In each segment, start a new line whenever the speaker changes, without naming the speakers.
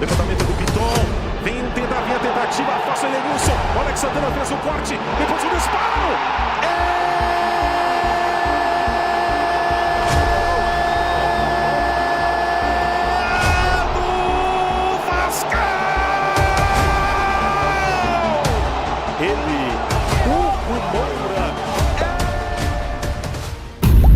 Levantamento do Piton. Vem a tentativa, afasta o Elenilson. O Alex Santana fez o corte. Depois o disparo.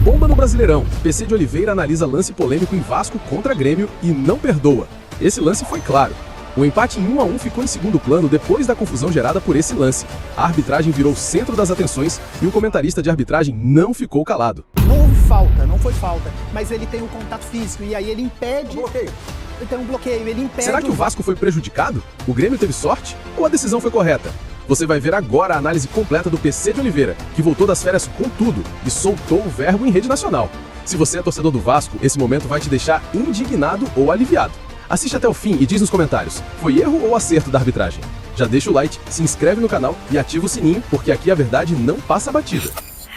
Bomba no Brasileirão. PC de Oliveira analisa lance polêmico em Vasco contra Grêmio e não perdoa. Esse lance foi claro. O empate em 1-1 ficou em segundo plano depois da confusão gerada por esse lance. A arbitragem virou o centro das atenções e o comentarista de arbitragem não ficou calado.
Não houve falta, não foi falta, mas ele tem um contato físico e aí ele impede...
Bloqueio.
Ele tem um bloqueio, ele impede...
Será que o Vasco foi prejudicado? O Grêmio teve sorte? Ou a decisão foi correta? Você vai ver agora a análise completa do PC de Oliveira, que voltou das férias com tudo e soltou o verbo em rede nacional. Se você é torcedor do Vasco, esse momento vai te deixar indignado ou aliviado. Assiste até o fim e diz nos comentários, foi erro ou acerto da arbitragem? Já deixa o like, se inscreve no canal e ativa o sininho, porque aqui a verdade não passa batida.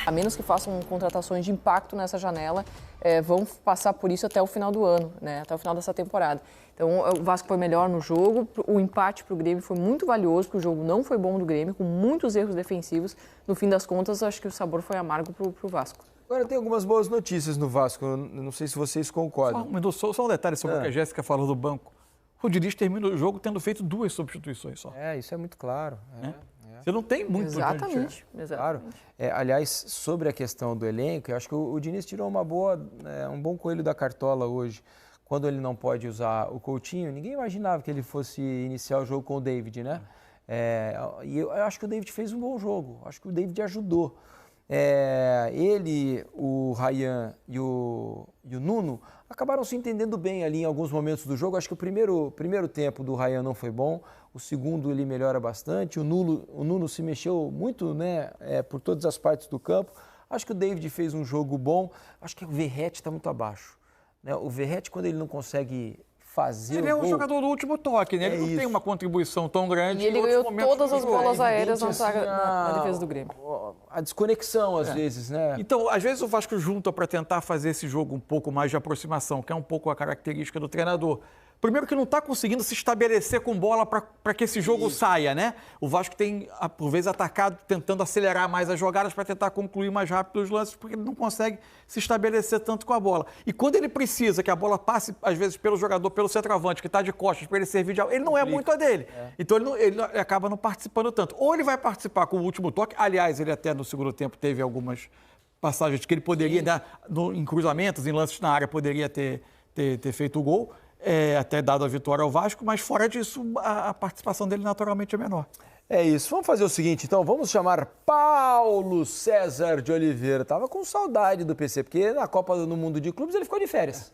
A menos que façam contratações de impacto nessa janela, vão passar por isso até o final do ano, né? Até o final dessa temporada. Então, o Vasco foi melhor no jogo, o empate para o Grêmio foi muito valioso, porque o jogo não foi bom do Grêmio, com muitos erros defensivos. No fim das contas, acho que o sabor foi amargo para o Vasco.
Agora tem algumas boas notícias no Vasco, eu não sei se vocês concordam.
Só um detalhe sobre o que a Jéssica falou do banco. O Diniz termina o jogo tendo feito 2 substituições só.
Isso é muito claro.
Você não tem muito...
Exatamente.
Claro. Aliás, sobre a questão do elenco, eu acho que o Diniz tirou um bom coelho da cartola hoje. Quando ele não pode usar o Coutinho, ninguém imaginava que ele fosse iniciar o jogo com o David, né? E eu acho que o David fez um bom jogo, acho que o David ajudou. Ele, o Ryan e o Nuno acabaram se entendendo bem ali em alguns momentos do jogo. Acho que o primeiro tempo do Ryan não foi bom, o segundo ele melhora bastante, o Nuno se mexeu muito, né, por todas as partes do campo. Acho que o David fez um jogo bom, acho que o Verratti está muito abaixo. O Verratti, quando ele não consegue fazer
ele
o
é um
gol,
jogador do último toque, né? Ele não tem uma contribuição tão grande.
E ele ganhou todas as bolas aéreas na
assim,
defesa do Grêmio.
A desconexão, às vezes, né?
Então, às vezes o Vasco junta para tentar fazer esse jogo um pouco mais de aproximação, que é um pouco a característica do treinador. Primeiro que não está conseguindo se estabelecer com bola para que esse jogo saia, né? O Vasco tem, por vezes, atacado, tentando acelerar mais as jogadas para tentar concluir mais rápido os lances, porque ele não consegue se estabelecer tanto com a bola. E quando ele precisa que a bola passe, às vezes, pelo jogador, pelo centroavante, que está de costas, para ele servir de algo, ele não é muito a dele. Então, ele acaba não participando tanto. Ou ele vai participar com o último toque, aliás, ele até no segundo tempo teve algumas passagens que ele poderia dar em cruzamentos, em lances na área, poderia ter feito o gol. Até dado a vitória ao Vasco, mas fora disso, a participação dele naturalmente é menor.
É isso. Vamos fazer o seguinte, então, vamos chamar Paulo César de Oliveira. Tava com saudade do PC, porque na Copa do Mundo de Clubes ele ficou de férias,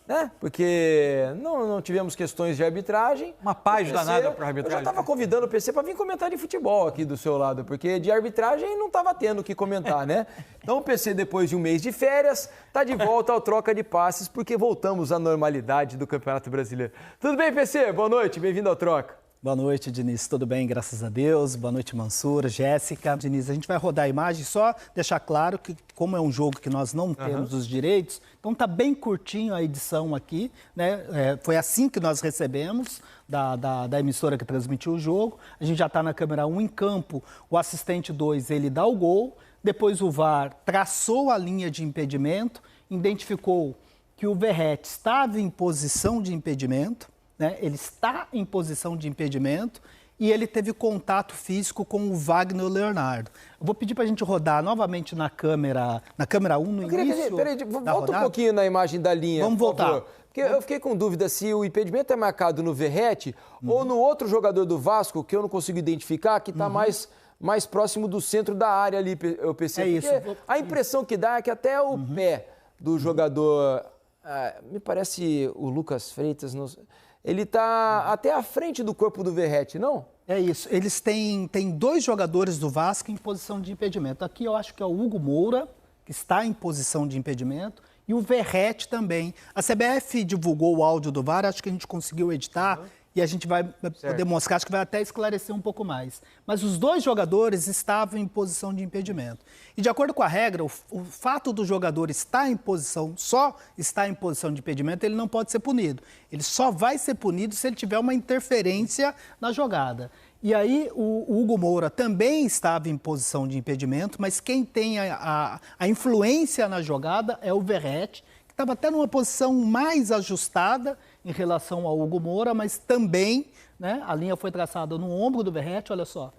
né? Porque não tivemos questões de arbitragem.
Uma paz danada para a arbitragem.
Eu já estava convidando o PC para vir comentar de futebol aqui do seu lado, porque de arbitragem não estava tendo o que comentar, né? Então o PC, depois de um mês de férias, está de volta ao Troca de Passes, porque voltamos à normalidade do Campeonato Brasileiro. Tudo bem, PC? Boa noite, bem-vindo ao Troca.
Boa noite, Diniz. Tudo bem? Graças a Deus. Boa noite, Mansur, Jéssica. Diniz, a gente vai rodar a imagem, só deixar claro que, como é um jogo que nós não temos os direitos, então tá bem curtinho a edição aqui, né? Foi assim que nós recebemos da emissora que transmitiu o jogo. A gente já está na câmera 1 em campo, o assistente 2, ele dá o gol, depois o VAR traçou a linha de impedimento, identificou que o Verratti estava em posição de impedimento, né? Ele está em posição de impedimento e ele teve contato físico com o Wagner Leonardo. Eu vou pedir para a gente rodar novamente na câmera 1 no início.
Peraí, volta um pouquinho na imagem da linha.
Vamos voltar.
Por favor. Porque eu fiquei com dúvida se o impedimento é marcado no Verratti ou no outro jogador do Vasco, que eu não consigo identificar, que está mais próximo do centro da área ali, eu percebo. A impressão que dá é que até o pé do jogador, me parece o Lucas Freitas, ele está até à frente do corpo do Verratti, não?
É isso. Eles têm 2 jogadores do Vasco em posição de impedimento. Aqui eu acho que é o Hugo Moura, que está em posição de impedimento, e o Verratti também. A CBF divulgou o áudio do VAR, acho que a gente conseguiu editar e a gente vai poder mostrar, acho que vai até esclarecer um pouco mais. Mas os dois jogadores estavam em posição de impedimento. E de acordo com a regra, o fato do jogador estar em posição, só estar em posição de impedimento, ele não pode ser punido. Ele só vai ser punido se ele tiver uma interferência na jogada. E aí o Hugo Moura também estava em posição de impedimento, mas quem tem a influência na jogada é o Verratti, que estava até numa posição mais ajustada em relação ao Hugo Moura, mas também, né, a linha foi traçada no ombro do Verratti, olha só,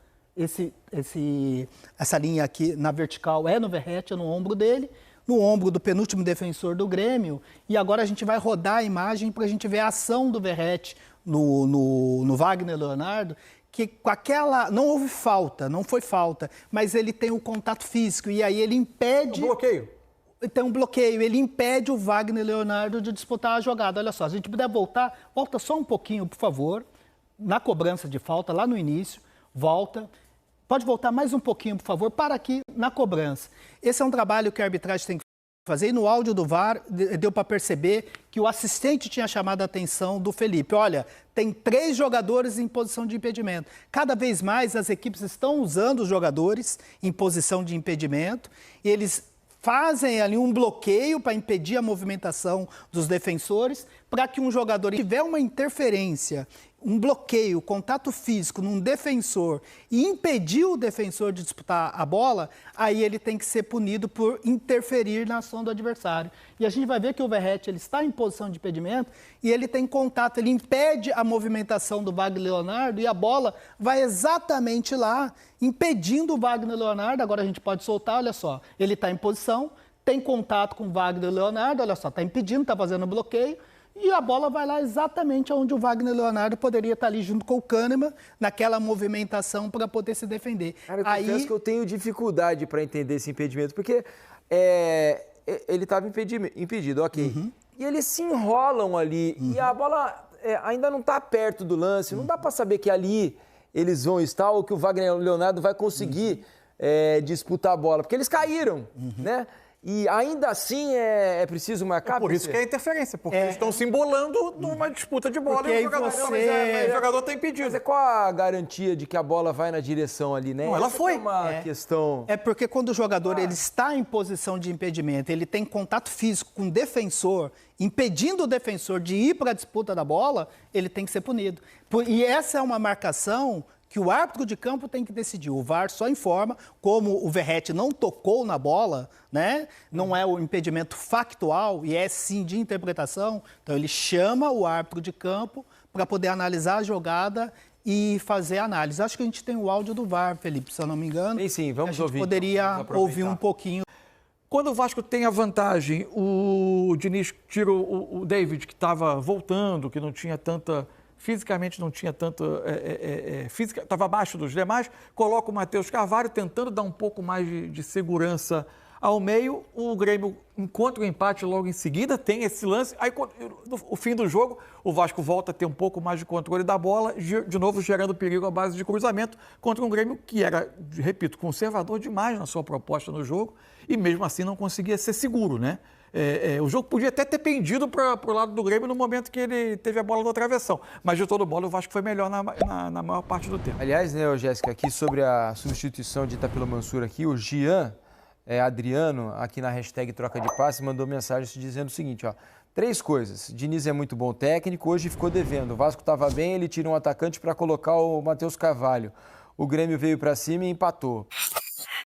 essa linha aqui na vertical é no Verratti, é no ombro dele, no ombro do penúltimo defensor do Grêmio, e agora a gente vai rodar a imagem para a gente ver a ação do Verratti no Wagner Leonardo, que com aquela, não houve falta, não foi falta, mas ele tem o contato físico, e aí ele impede...
Um bloqueio.
Tem um bloqueio, ele impede o Wagner Leonardo de disputar a jogada. Olha só, se a gente puder voltar, volta só um pouquinho, por favor, na cobrança de falta, lá no início, volta. Pode voltar mais um pouquinho, por favor, para aqui na cobrança. Esse é um trabalho que a arbitragem tem que fazer, e no áudio do VAR deu para perceber que o assistente tinha chamado a atenção do Felipe. Olha, tem 3 jogadores em posição de impedimento. Cada vez mais as equipes estão usando os jogadores em posição de impedimento, e eles fazem ali um bloqueio para impedir a movimentação dos defensores, para que um jogador tiver uma interferência, um bloqueio, contato físico num defensor e impedir o defensor de disputar a bola, aí ele tem que ser punido por interferir na ação do adversário. E a gente vai ver que o Verratti ele está em posição de impedimento e ele tem contato, ele impede a movimentação do Wagner Leonardo e a bola vai exatamente lá, impedindo o Wagner Leonardo. Agora a gente pode soltar, olha só, ele está em posição, tem contato com o Wagner Leonardo, olha só, está impedindo, está fazendo bloqueio, e a bola vai lá exatamente onde o Wagner Leonardo poderia estar ali junto com o Kahneman, naquela movimentação para poder se defender.
Cara, eu confesso que eu tenho dificuldade para entender esse impedimento, porque ele estava impedido, ok. E eles se enrolam ali, e a bola ainda não está perto do lance, não dá para saber que ali eles vão estar ou que o Wagner Leonardo vai conseguir disputar a bola, porque eles caíram, né? E ainda assim é preciso marcar.
Por isso que é interferência, porque eles estão se embolando numa disputa de bola,
Porque
e o jogador, o jogador está impedido.
Mas qual a garantia de que a bola vai na direção ali, né?
Não, ela
Essa
foi.
É uma questão.
É porque quando o jogador ele está em posição de impedimento, ele tem contato físico com o defensor, impedindo o defensor de ir para a disputa da bola, ele tem que ser punido. E essa é uma marcação que o árbitro de campo tem que decidir. O VAR só informa, como o Verratti não tocou na bola, né? Não é o impedimento factual e é sim de interpretação, então ele chama o árbitro de campo para poder analisar a jogada e fazer a análise. Acho que a gente tem o áudio do VAR, Felipe, se eu não me engano.
Sim, vamos ouvir.
A gente poderia ouvir um pouquinho.
Quando o Vasco tem a vantagem, o Diniz tira o David, que estava voltando, que não tinha tanta... Fisicamente não tinha tanto... estava abaixo dos demais. Coloca o Matheus Carvalho, tentando dar um pouco mais de segurança ao meio. O Grêmio encontra o empate logo em seguida, tem esse lance. Aí, no fim do jogo, o Vasco volta a ter um pouco mais de controle da bola, de novo gerando perigo à base de cruzamento contra um Grêmio que era, repito, conservador demais na sua proposta no jogo e mesmo assim não conseguia ser seguro, né? O jogo podia até ter pendido para o lado do Grêmio no momento que ele teve a bola na travessão. Mas, de todo modo, o Vasco foi melhor na maior parte do tempo.
Aliás, né, Jéssica, aqui sobre a substituição de Itapelo Mansur aqui, o Gian Adriano, aqui na hashtag troca de passe, mandou mensagem dizendo o seguinte, ó. 3 coisas. Diniz é muito bom técnico, hoje ficou devendo. O Vasco estava bem, ele tira um atacante para colocar o Matheus Carvalho. O Grêmio veio para cima e empatou.